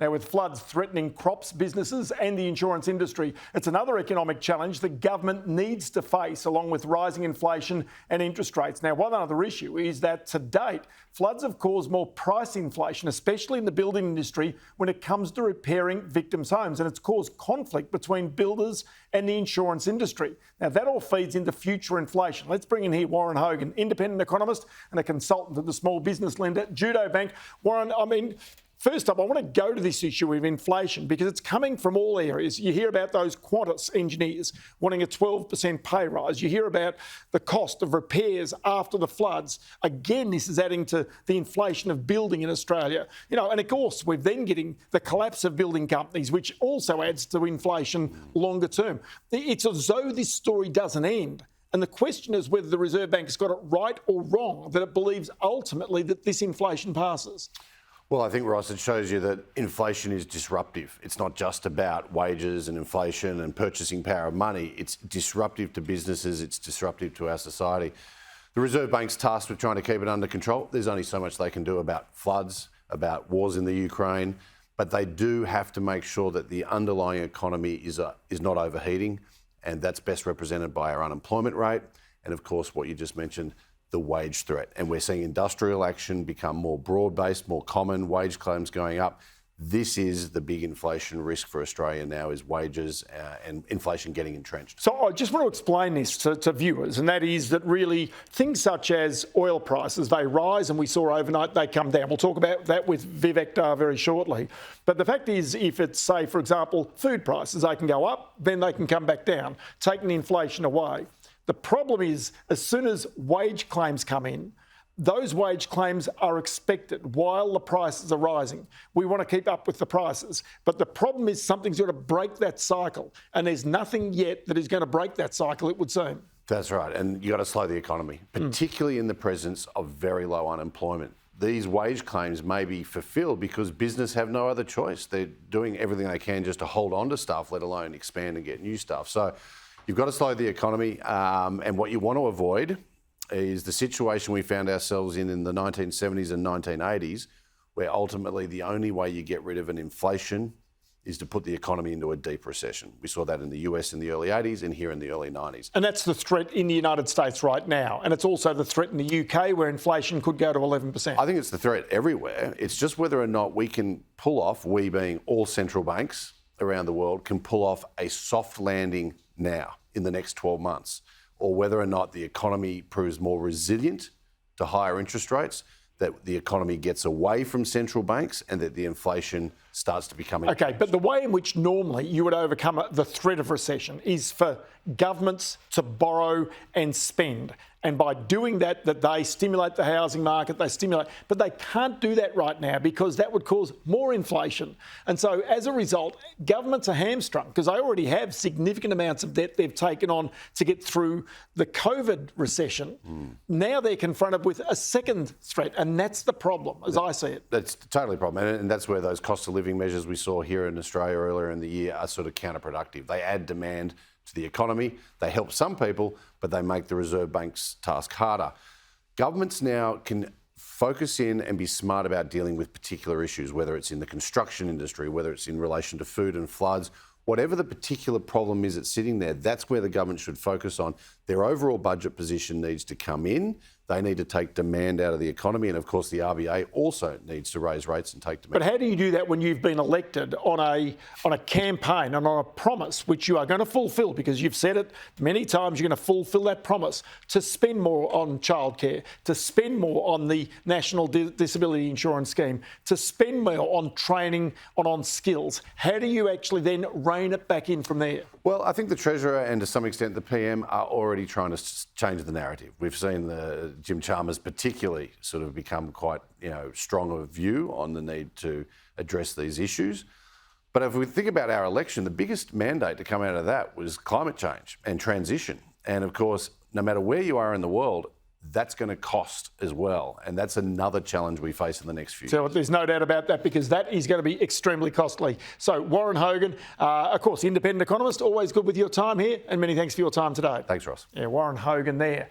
Now, with floods threatening crops, businesses and the insurance industry, it's another economic challenge the government needs to face, along with rising inflation and interest rates. Now, one other issue is that to date, floods have caused more price inflation, especially in the building industry, when it comes to repairing victims' homes. And it's caused conflict between builders and the insurance industry. Now, that all feeds into future inflation. Let's bring in here Warren Hogan, independent economist and a consultant at the small business lender Judo Bank. Warren, first up, I want to go to this issue of inflation because it's coming from all areas. You hear about those Qantas engineers wanting a 12% pay rise. You hear about the cost of repairs after the floods. Again, this is adding to the inflation of building in Australia. And of course, we're then getting the collapse of building companies, which also adds to inflation longer term. It's as though this story doesn't end. And the question is whether the Reserve Bank has got it right or wrong, that it believes ultimately that this inflation passes. Well, I think, Ross, it shows you that inflation is disruptive. It's not just about wages and inflation and purchasing power of money. It's disruptive to businesses. It's disruptive to our society. The Reserve Bank's tasked with trying to keep it under control. There's only so much they can do about floods, about wars in the Ukraine, but they do have to make sure that the underlying economy is not overheating, and that's best represented by our unemployment rate and, of course, what you just mentioned, the wage threat. And we're seeing industrial action become more broad-based, more common, wage claims going up. This is the big inflation risk for Australia now, is wages and inflation getting entrenched. So I just want to explain this to viewers, and that is that really things such as oil prices, they rise, and we saw overnight they come down. We'll talk about that with Vivek Dar very shortly. But the fact is, if it's, say, for example, food prices, they can go up, then they can come back down, taking inflation away. The problem is, as soon as wage claims come in, those wage claims are expected while the prices are rising. We want to keep up with the prices. But the problem is something's got to break that cycle. And there's nothing yet that is going to break that cycle, it would seem. That's right. And you've got to slow the economy, particularly in the presence of very low unemployment. These wage claims may be fulfilled because business have no other choice. They're doing everything they can just to hold on to stuff, let alone expand and get new stuff. So you've got to slow the economy, and what you want to avoid is the situation we found ourselves in the 1970s and 1980s, where ultimately the only way you get rid of an inflation is to put the economy into a deep recession. We saw that in the US in the early 80s and here in the early 90s. And that's the threat in the United States right now. And it's also the threat in the UK, where inflation could go to 11%. I think it's the threat everywhere. It's just whether or not we can pull off, we being all central banks around the world, can pull off a soft landing now in the next 12 months, or whether or not the economy proves more resilient to higher interest rates, that the economy gets away from central banks and that the inflation starts to become... Okay, but the way in which normally you would overcome the threat of recession is for governments to borrow and spend. And by doing that, they stimulate the housing market, but they can't do that right now because that would cause more inflation. And so as a result, governments are hamstrung because they already have significant amounts of debt they've taken on to get through the COVID recession. Now they're confronted with a second threat, and that's the problem, as I see it. That's totally a problem. And that's where those cost of living measures we saw here in Australia earlier in the year are sort of counterproductive. They add demand to the economy, they help some people, but they make the Reserve Bank's task harder. Governments now can focus in and be smart about dealing with particular issues, whether it's in the construction industry, whether it's in relation to food and floods. Whatever the particular problem is that's sitting there, that's where the government should focus on. Their overall budget position needs to come in. They need to take demand out of the economy. And of course, the RBA also needs to raise rates and take demand. But how do you do that when you've been elected on a campaign and on a promise which you are going to fulfil, because you've said it many times, you're going to fulfil that promise to spend more on childcare, to spend more on the National Disability Insurance Scheme, to spend more on training and on skills? How do you actually then rein it back in from there? Well, I think the Treasurer and to some extent the PM are already trying to change the narrative. We've seen Jim Chalmers particularly sort of become quite, strong of a view on the need to address these issues. But if we think about our election, the biggest mandate to come out of that was climate change and transition. And of course, no matter where you are in the world, that's going to cost as well. And that's another challenge we face in the next few years. So there's no doubt about that, because that is going to be extremely costly. So Warren Hogan, of course, independent economist, always good with your time here, and many thanks for your time today. Thanks, Ross. Yeah, Warren Hogan there.